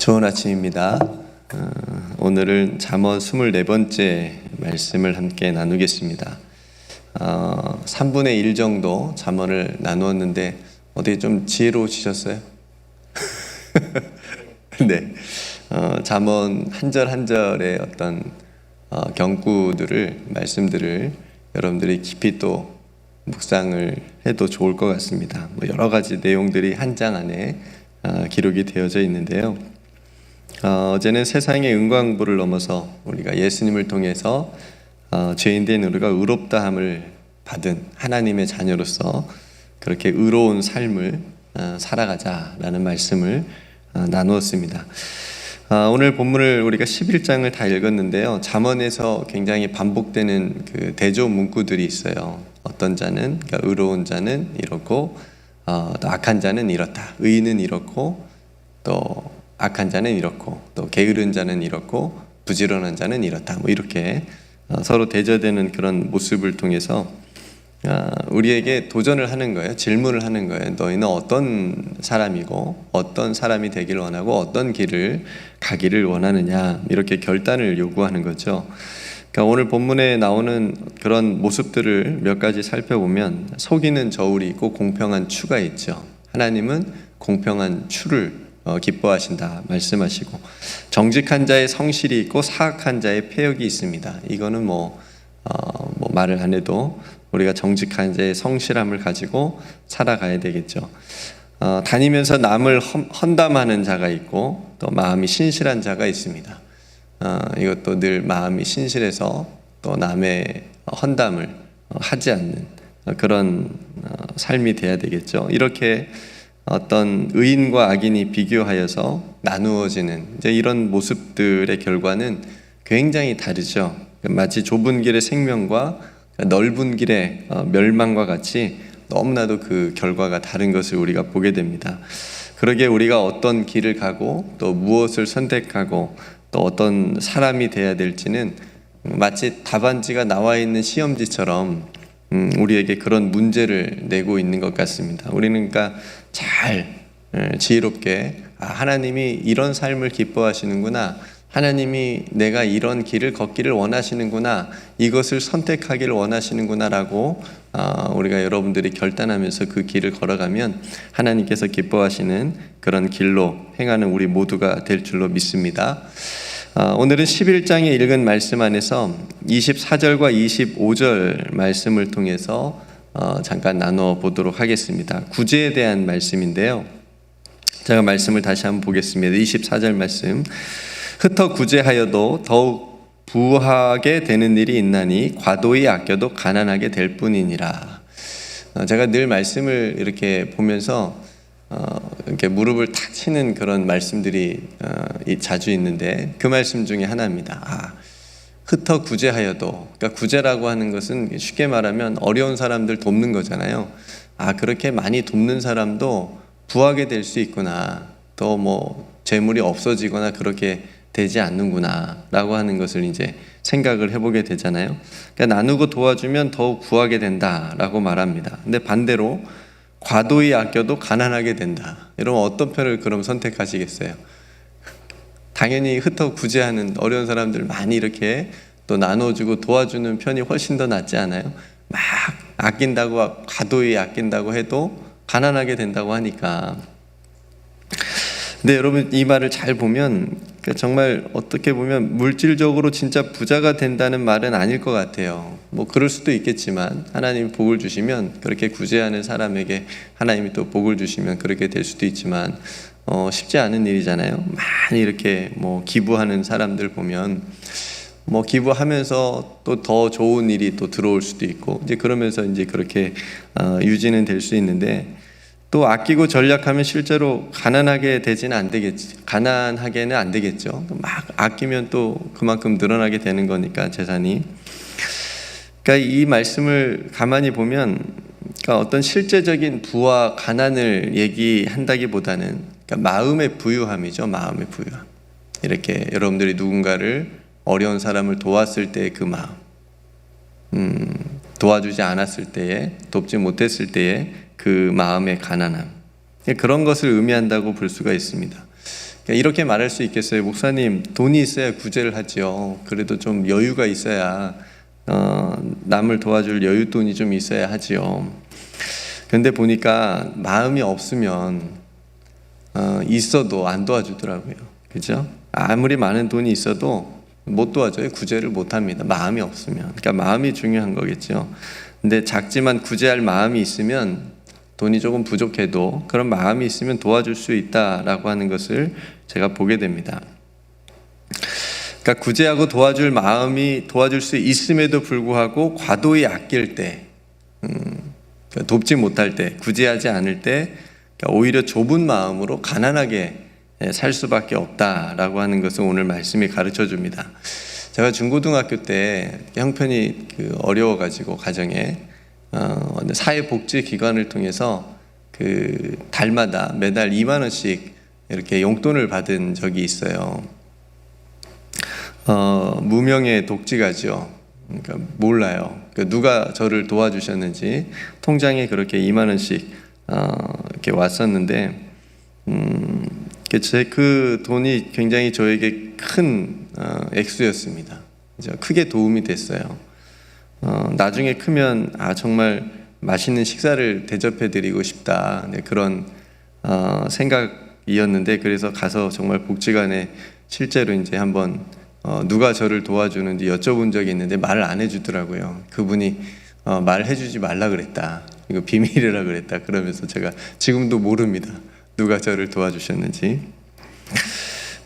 좋은 아침입니다. 오늘은 잠언 24번째 말씀을 함께 나누겠습니다. 3분의 1 정도 잠언을 나누었는데 어떻게 좀 지혜로우시셨어요? 네. 잠언 한 절 한 절의 어떤 경구들을, 말씀들을 여러분들이 깊이 또 묵상을 해도 좋을 것 같습니다. 여러 가지 내용들이 한 장 안에 기록이 되어져 있는데요. 어제는 세상의 은광부를 넘어서 우리가 예수님을 통해서 죄인된 우리가 의롭다함을 받은 하나님의 자녀로서 그렇게 의로운 삶을 살아가자라는 말씀을 나누었습니다. 오늘 본문을 우리가 11장을 다 읽었는데요. 잠언에서 굉장히 반복되는 그 대조 문구들이 있어요. 어떤 자는, 그러니까 의로운 자는 이렇고 또 악한 자는 이렇다. 의인은 이렇고 또 악한 자는 이렇고 또 게으른 자는 이렇고 부지런한 자는 이렇다. 이렇게 서로 대조되는 그런 모습을 통해서 우리에게 도전을 하는 거예요. 질문을 하는 거예요. 너희는 어떤 사람이고 어떤 사람이 되기를 원하고 어떤 길을 가기를 원하느냐, 이렇게 결단을 요구하는 거죠. 그러니까 오늘 본문에 나오는 그런 모습들을 몇 가지 살펴보면 속이는 저울이 있고 공평한 추가 있죠. 하나님은 공평한 추를 기뻐하신다 말씀하시고, 정직한 자의 성실이 있고 사악한 자의 패역이 있습니다. 이거는 말을 안 해도 우리가 정직한 자의 성실함을 가지고 살아가야 되겠죠. 다니면서 남을 헌담하는 자가 있고 또 마음이 신실한 자가 있습니다. 이것도 늘 마음이 신실해서 또 남의 헌담을 하지 않는 그런 삶이 돼야 되겠죠. 이렇게 어떤 의인과 악인이 비교하여서 나누어지는 이제 이런 모습들의 결과는 굉장히 다르죠. 마치 좁은 길의 생명과 넓은 길의 멸망과 같이 너무나도 그 결과가 다른 것을 우리가 보게 됩니다. 그러게 우리가 어떤 길을 가고 또 무엇을 선택하고 또 어떤 사람이 돼야 될지는 마치 답안지가 나와 있는 시험지처럼 우리에게 그런 문제를 내고 있는 것 같습니다. 우리는 그러니까 잘 지혜롭게 하나님이 이런 삶을 기뻐하시는구나, 하나님이 내가 이런 길을 걷기를 원하시는구나, 이것을 선택하기를 원하시는구나 라고 우리가 여러분들이 결단하면서 그 길을 걸어가면 하나님께서 기뻐하시는 그런 길로 행하는 우리 모두가 될 줄로 믿습니다. 오늘은 11장에 읽은 말씀 안에서 24절과 25절 말씀을 통해서 잠깐 나눠 보도록 하겠습니다. 구제에 대한 말씀인데요. 제가 말씀을 다시 한번 보겠습니다. 24절 말씀. 흩어 구제하여도 더욱 부하게 되는 일이 있나니 과도히 아껴도 가난하게 될 뿐이니라. 제가 늘 말씀을 이렇게 보면서 이렇게 무릎을 탁 치는 그런 말씀들이 자주 있는데 그 말씀 중에 하나입니다. 흩어 구제하여도, 그러니까 구제라고 하는 것은 쉽게 말하면 어려운 사람들 돕는 거잖아요. 그렇게 많이 돕는 사람도 부하게 될 수 있구나, 또 재물이 없어지거나 그렇게 되지 않는구나 라고 하는 것을 이제 생각을 해보게 되잖아요. 그러니까 나누고 도와주면 더욱 부하게 된다라고 말합니다. 근데 반대로 과도히 아껴도 가난하게 된다. 여러분 어떤 편을 그럼 선택하시겠어요? 당연히 흩어 구제하는 어려운 사람들 많이 이렇게 또 나눠주고 도와주는 편이 훨씬 더 낫지 않아요? 막 아낀다고, 과도히 아낀다고 해도 가난하게 된다고 하니까. 근데 여러분 이 말을 잘 보면 정말 어떻게 보면 물질적으로 진짜 부자가 된다는 말은 아닐 것 같아요. 그럴 수도 있겠지만 하나님이 복을 주시면, 그렇게 구제하는 사람에게 하나님이 또 복을 주시면 그렇게 될 수도 있지만 쉽지 않은 일이잖아요. 많이 이렇게 기부하는 사람들 보면 기부하면서 또 더 좋은 일이 또 들어올 수도 있고 이제 그러면서 이제 그렇게 유지는 될 수 있는데, 또 아끼고 전략하면 실제로 가난하게는 안 되겠죠. 막 아끼면 또 그만큼 늘어나게 되는 거니까 재산이. 그러니까 이 말씀을 가만히 보면 어떤 실제적인 부와 가난을 얘기한다기보다는 마음의 부유함이죠. 마음의 부유함. 이렇게 여러분들이 누군가를, 어려운 사람을 도왔을 때의 그 마음, 도와주지 않았을 때에, 돕지 못했을 때에 그 마음의 가난함, 그런 것을 의미한다고 볼 수가 있습니다. 이렇게 말할 수 있겠어요. 목사님, 돈이 있어야 구제를 하지요. 그래도 좀 여유가 있어야 남을 도와줄 여윳돈이 좀 있어야 하지요. 그런데 보니까 마음이 없으면 있어도 안 도와주더라고요. 그죠? 아무리 많은 돈이 있어도 못 도와줘요. 구제를 못 합니다. 마음이 없으면. 그러니까 마음이 중요한 거겠죠. 근데 작지만 구제할 마음이 있으면 돈이 조금 부족해도 그런 마음이 있으면 도와줄 수 있다라고 하는 것을 제가 보게 됩니다. 그러니까 구제하고 도와줄 마음이 도와줄 수 있음에도 불구하고 과도히 아낄 때, 돕지 못할 때, 구제하지 않을 때 오히려 좁은 마음으로 가난하게 살 수밖에 없다라고 하는 것을 오늘 말씀이 가르쳐 줍니다. 제가 중고등학교 때 형편이 어려워가지고 가정에 사회복지기관을 통해서 달마다 매달 2만 원씩 이렇게 용돈을 받은 적이 있어요. 무명의 독지가죠. 그러니까 몰라요. 누가 저를 도와주셨는지 통장에 그렇게 2만 원씩 이렇게 왔었는데, 그 돈이 굉장히 저에게 큰 액수였습니다. 크게 도움이 됐어요. 나중에 크면 정말 맛있는 식사를 대접해드리고 싶다, 그런 생각이었는데, 그래서 가서 정말 복지관에 실제로 이제 한번 누가 저를 도와주는지 여쭤본 적이 있는데 말을 안 해주더라고요. 그분이 말해주지 말라 그랬다, 이거 비밀이라 그랬다 그러면서 제가 지금도 모릅니다. 누가 저를 도와주셨는지.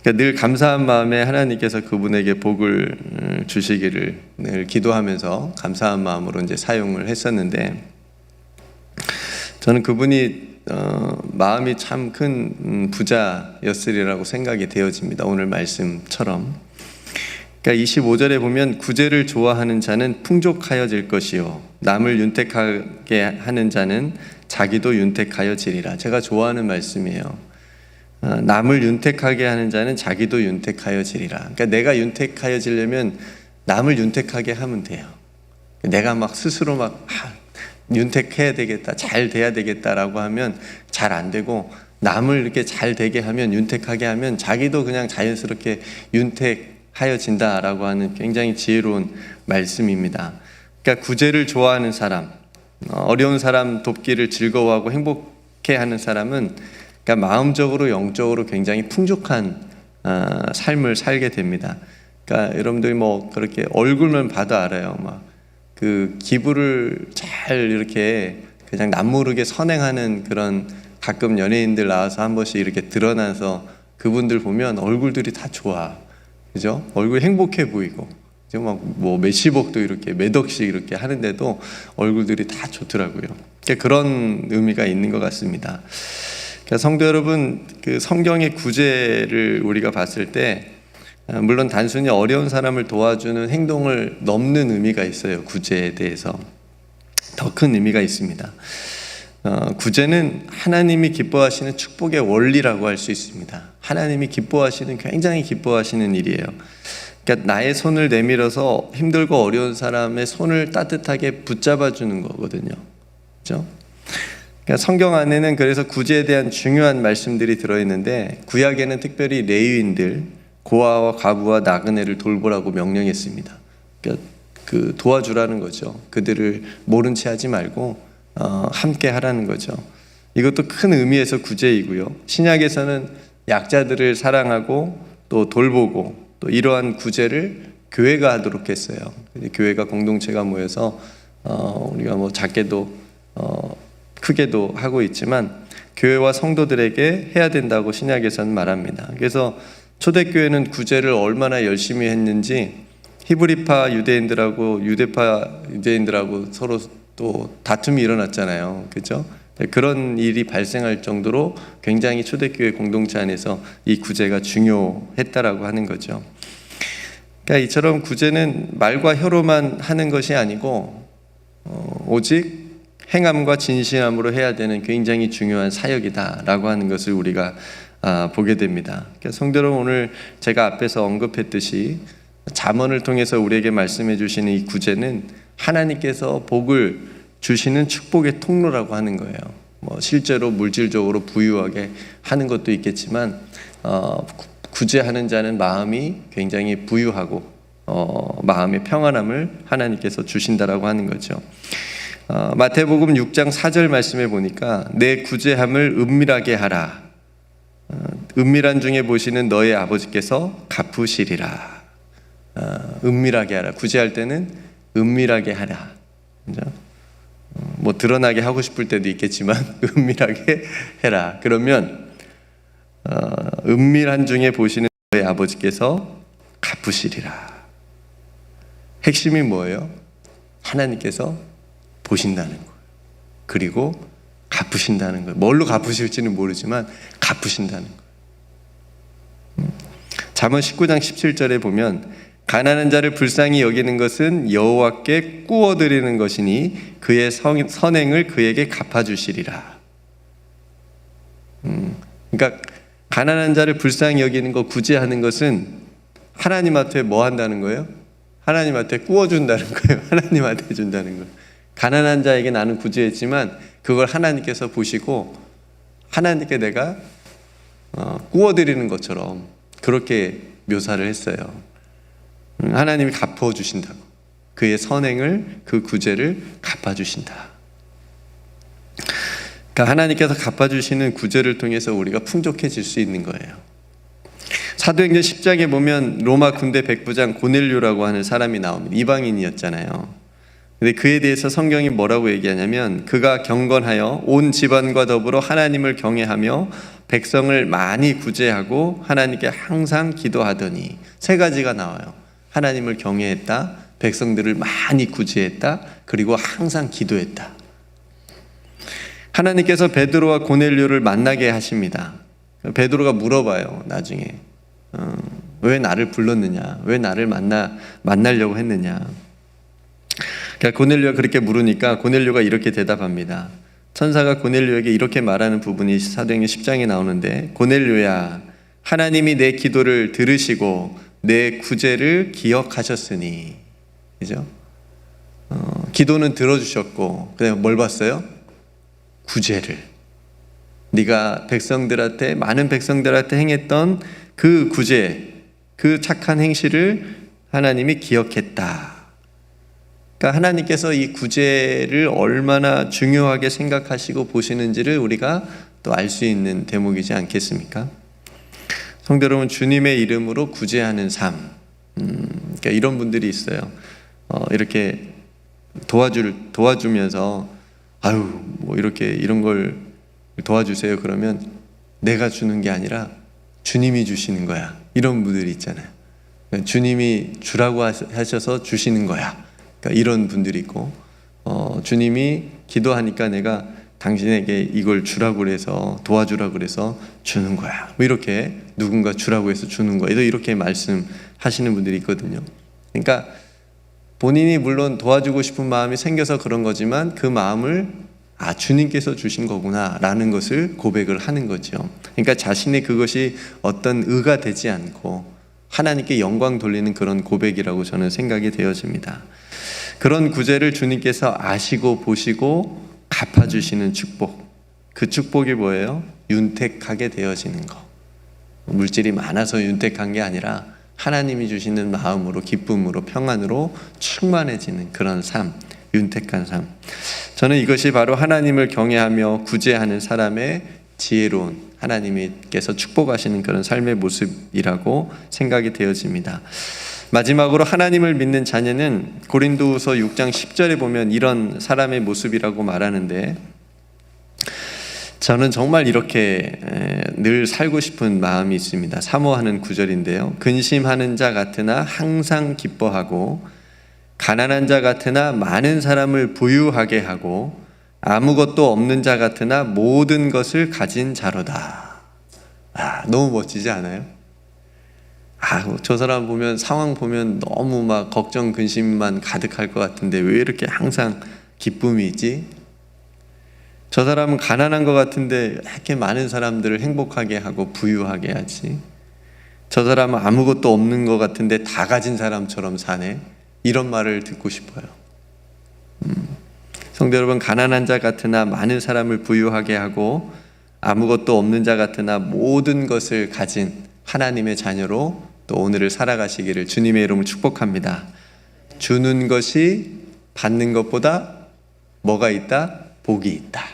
그러니까 늘 감사한 마음에 하나님께서 그분에게 복을 주시기를 늘 기도하면서 감사한 마음으로 이제 사용을 했었는데, 저는 그분이 마음이 참 큰 부자였으리라고 생각이 되어집니다. 오늘 말씀처럼. 그러니까 25절에 보면 구제를 좋아하는 자는 풍족하여질 것이요 남을 윤택하게 하는 자는 자기도 윤택하여지리라. 제가 좋아하는 말씀이에요. 남을 윤택하게 하는 자는 자기도 윤택하여지리라. 그러니까 내가 윤택하여지려면 남을 윤택하게 하면 돼요. 내가 막 스스로 윤택해야 되겠다, 잘 돼야 되겠다라고 하면 잘 안 되고, 남을 이렇게 잘 되게 하면, 윤택하게 하면 자기도 그냥 자연스럽게 윤택하여진다라고 하는 굉장히 지혜로운 말씀입니다. 그러니까 구제를 좋아하는 사람, 어려운 사람 돕기를 즐거워하고 행복해하는 사람은 그러니까 마음적으로 영적으로 굉장히 풍족한 삶을 살게 됩니다. 그러니까 여러분들이 그렇게 얼굴만 봐도 알아요. 기부를 잘 이렇게 그냥 남모르게 선행하는 그런, 가끔 연예인들 나와서 한 번씩 이렇게 드러나서 그분들 보면 얼굴들이 다 좋아. 그죠? 얼굴 행복해 보이고. 몇십억도 이렇게 몇 억씩 이렇게 하는데도 얼굴들이 다 좋더라고요. 그런 의미가 있는 것 같습니다. 성도 여러분, 성경의 구제를 우리가 봤을 때 물론 단순히 어려운 사람을 도와주는 행동을 넘는 의미가 있어요. 구제에 대해서 더 큰 의미가 있습니다. 구제는 하나님이 기뻐하시는 축복의 원리라고 할 수 있습니다. 하나님이 기뻐하시는, 굉장히 기뻐하시는 일이에요. 그러니까 나의 손을 내밀어서 힘들고 어려운 사람의 손을 따뜻하게 붙잡아 주는 거거든요. 그렇죠? 그러니까 성경 안에는 그래서 구제에 대한 중요한 말씀들이 들어있는데, 구약에는 특별히 레위인들, 고아와 과부와 나그네를 돌보라고 명령했습니다. 그러니까 도와주라는 거죠. 그들을 모른 채 하지 말고 함께 하라는 거죠. 이것도 큰 의미에서 구제이고요. 신약에서는 약자들을 사랑하고 또 돌보고, 또 이러한 구제를 교회가 하도록 했어요. 교회가 공동체가 모여서 우리가 작게도 크게도 하고 있지만 교회와 성도들에게 해야 된다고 신약에서는 말합니다. 그래서 초대교회는 구제를 얼마나 열심히 했는지 히브리파 유대인들하고 유대파 유대인들하고 서로 또 다툼이 일어났잖아요. 그렇죠? 그런 일이 발생할 정도로 굉장히 초대교회 공동체 안에서 이 구제가 중요했다라고 하는 거죠. 그러니까 이처럼 구제는 말과 혀로만 하는 것이 아니고 오직 행함과 진실함으로 해야 되는 굉장히 중요한 사역이다라고 하는 것을 우리가 보게 됩니다. 그러니까 성도 여러분, 오늘 제가 앞에서 언급했듯이 잠언을 통해서 우리에게 말씀해 주시는 이 구제는 하나님께서 복을 주시는 축복의 통로라고 하는 거예요. 뭐 실제로 물질적으로 부유하게 하는 것도 있겠지만 구제하는 자는 마음이 굉장히 부유하고 마음의 평안함을 하나님께서 주신다라고 하는 거죠. 마태복음 6장 4절 말씀에 보니까 내 구제함을 은밀하게 하라. 은밀한 중에 보시는 너의 아버지께서 갚으시리라. 은밀하게 하라. 구제할 때는 은밀하게 하라. 그죠? 뭐 드러나게 하고 싶을 때도 있겠지만 은밀하게 해라. 그러면 은밀한 중에 보시는 너의 아버지께서 갚으시리라. 핵심이 뭐예요? 하나님께서 보신다는 거예요. 그리고 갚으신다는 거예요. 뭘로 갚으실지는 모르지만 갚으신다는 거예요. 잠언 19장 17절에 보면 가난한 자를 불쌍히 여기는 것은 여호와께 꾸어드리는 것이니 그의 선행을 그에게 갚아주시리라. 그러니까 가난한 자를 불쌍히 여기는 것, 구제하는 것은 하나님한테 뭐 한다는 거예요? 하나님한테 꾸어준다는 거예요. 하나님한테 준다는 거예요. 가난한 자에게 나는 구제했지만 그걸 하나님께서 보시고 하나님께 내가 꾸어드리는 것처럼 그렇게 묘사를 했어요. 하나님이 갚아주신다고. 그의 선행을, 그 구제를 갚아주신다. 그러니까 하나님께서 갚아주시는 구제를 통해서 우리가 풍족해질 수 있는 거예요. 사도행전 10장에 보면 로마 군대 백부장 고넬료라고 하는 사람이 나옵니다. 이방인이었잖아요. 근데 그에 대해서 성경이 뭐라고 얘기하냐면 그가 경건하여 온 집안과 더불어 하나님을 경외하며 백성을 많이 구제하고 하나님께 항상 기도하더니 세 가지가 나와요. 하나님을 경외했다, 백성들을 많이 구제했다, 그리고 항상 기도했다. 하나님께서 베드로와 고넬료를 만나게 하십니다. 베드로가 물어봐요. 나중에 왜 나를 불렀느냐, 왜 나를 만나려고 했느냐. 그러니까 고넬료가 그렇게 물으니까 고넬료가 이렇게 대답합니다. 천사가 고넬료에게 이렇게 말하는 부분이 사도행전 10장에 나오는데 고넬료야, 하나님이 내 기도를 들으시고 내 구제를 기억하셨으니, 그죠? 기도는 들어주셨고 그다음에 뭘 봤어요? 구제를. 네가 백성들한테, 많은 백성들한테 행했던 그 구제, 그 착한 행실을 하나님이 기억했다. 그러니까 하나님께서 이 구제를 얼마나 중요하게 생각하시고 보시는지를 우리가 또 알 수 있는 대목이지 않겠습니까? 성도 여러분, 주님의 이름으로 구제하는 삶, 그러니까 이런 분들이 있어요. 이렇게 도와주면서 아유 뭐 이렇게 이런 걸 도와주세요 그러면 내가 주는 게 아니라 주님이 주시는 거야, 이런 분들이 있잖아요. 주님이 주라고 하셔서 주시는 거야. 그러니까 이런 분들이 있고, 주님이 기도하니까 내가 당신에게 이걸 주라고 그래서, 도와주라고 그래서 주는 거야. 뭐 이렇게 누군가 주라고 해서 주는 거야. 이렇게 말씀하시는 분들이 있거든요. 그러니까 본인이 물론 도와주고 싶은 마음이 생겨서 그런 거지만 그 마음을 주님께서 주신 거구나 라는 것을 고백을 하는 거죠. 그러니까 자신의 그것이 어떤 의가 되지 않고 하나님께 영광 돌리는 그런 고백이라고 저는 생각이 되어집니다. 그런 구제를 주님께서 아시고 보시고 갚아주시는 축복, 그 축복이 뭐예요? 윤택하게 되어지는 거. 물질이 많아서 윤택한 게 아니라 하나님이 주시는 마음으로, 기쁨으로, 평안으로 충만해지는 그런 삶, 윤택한 삶. 저는 이것이 바로 하나님을 경외하며 구제하는 사람의 지혜로운, 하나님께서 축복하시는 그런 삶의 모습이라고 생각이 되어집니다. 마지막으로 하나님을 믿는 자녀는 고린도후서 6장 10절에 보면 이런 사람의 모습이라고 말하는데, 저는 정말 이렇게 늘 살고 싶은 마음이 있습니다. 사모하는 구절인데요. 근심하는 자 같으나 항상 기뻐하고, 가난한 자 같으나 많은 사람을 부유하게 하고, 아무것도 없는 자 같으나 모든 것을 가진 자로다. 너무 멋지지 않아요? 저 사람 보면, 상황 보면 너무 막 걱정, 근심만 가득할 것 같은데 왜 이렇게 항상 기쁨이 있지? 저 사람은 가난한 것 같은데 이렇게 많은 사람들을 행복하게 하고 부유하게 하지. 저 사람은 아무것도 없는 것 같은데 다 가진 사람처럼 사네. 이런 말을 듣고 싶어요. 성도 여러분, 가난한 자 같으나 많은 사람을 부유하게 하고 아무것도 없는 자 같으나 모든 것을 가진 하나님의 자녀로 또 오늘을 살아가시기를 주님의 이름으로 축복합니다. 주는 것이 받는 것보다 뭐가 있다? 복이 있다.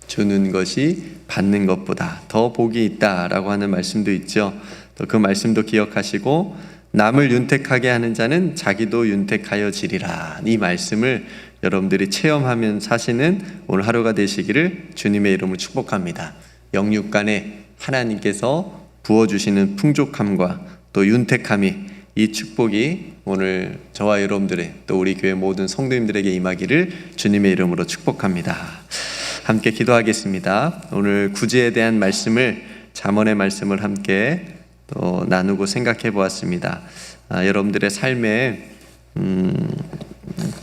주는 것이 받는 것보다 더 복이 있다라고 하는 말씀도 있죠. 또 그 말씀도 기억하시고 남을 윤택하게 하는 자는 자기도 윤택하여지리라. 이 말씀을 여러분들이 체험하면 사시는 오늘 하루가 되시기를 주님의 이름으로 축복합니다. 영육간에 하나님께서 부어주시는 풍족함과 또 윤택함이, 이 축복이 오늘 저와 여러분들의 또 우리 교회 모든 성도님들에게 임하기를 주님의 이름으로 축복합니다. 함께 기도하겠습니다. 오늘 구제에 대한 말씀을, 잠언의 말씀을 함께 또 나누고 생각해 보았습니다. 여러분들의 삶에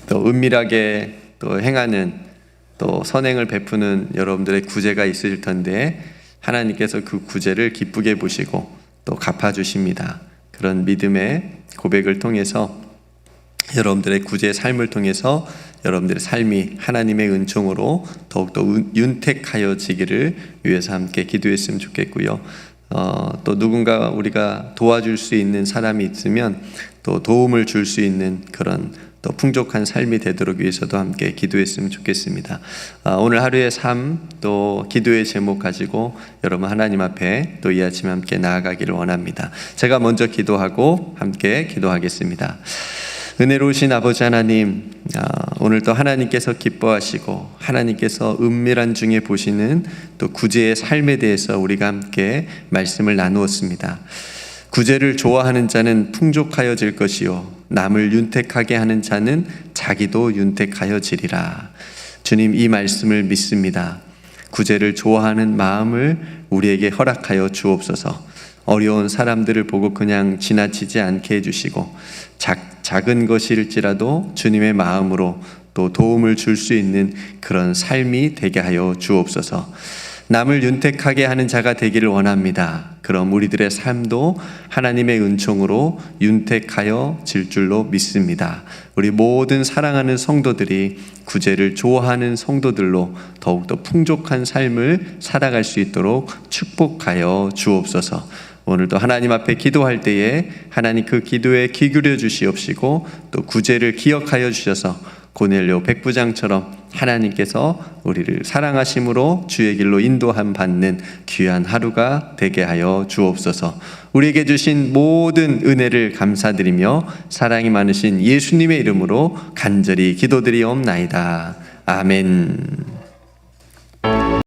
또 은밀하게 또 행하는, 또 선행을 베푸는 여러분들의 구제가 있을 텐데 하나님께서 그 구제를 기쁘게 보시고 또 갚아주십니다. 그런 믿음의 고백을 통해서 여러분들의 구제의 삶을 통해서 여러분들의 삶이 하나님의 은총으로 더욱더 윤택하여지기를 위해서 함께 기도했으면 좋겠고요. 또 누군가 우리가 도와줄 수 있는 사람이 있으면 또 도움을 줄 수 있는 그런 또 풍족한 삶이 되도록 위해서도 함께 기도했으면 좋겠습니다. 오늘 하루의 삶, 또 기도의 제목 가지고 여러분 하나님 앞에 또 이 아침 함께 나아가기를 원합니다. 제가 먼저 기도하고 함께 기도하겠습니다. 은혜로우신 아버지 하나님, 오늘도 하나님께서 기뻐하시고 하나님께서 은밀한 중에 보시는 또 구제의 삶에 대해서 우리가 함께 말씀을 나누었습니다. 구제를 좋아하는 자는 풍족하여질 것이요 남을 윤택하게 하는 자는 자기도 윤택하여지리라. 주님, 이 말씀을 믿습니다. 구제를 좋아하는 마음을 우리에게 허락하여 주옵소서. 어려운 사람들을 보고 그냥 지나치지 않게 해주시고 작은 것일지라도 주님의 마음으로 또 도움을 줄 수 있는 그런 삶이 되게 하여 주옵소서. 남을 윤택하게 하는 자가 되기를 원합니다. 그럼 우리들의 삶도 하나님의 은총으로 윤택하여 질 줄로 믿습니다. 우리 모든 사랑하는 성도들이 구제를 좋아하는 성도들로 더욱더 풍족한 삶을 살아갈 수 있도록 축복하여 주옵소서. 오늘도 하나님 앞에 기도할 때에 하나님 그 기도에 귀 기울여 주시옵시고 또 구제를 기억하여 주셔서 고넬료 백부장처럼 하나님께서 우리를 사랑하심으로 주의 길로 인도함 받는 귀한 하루가 되게 하여 주옵소서. 우리에게 주신 모든 은혜를 감사드리며 사랑이 많으신 예수님의 이름으로 간절히 기도드리옵나이다. 아멘.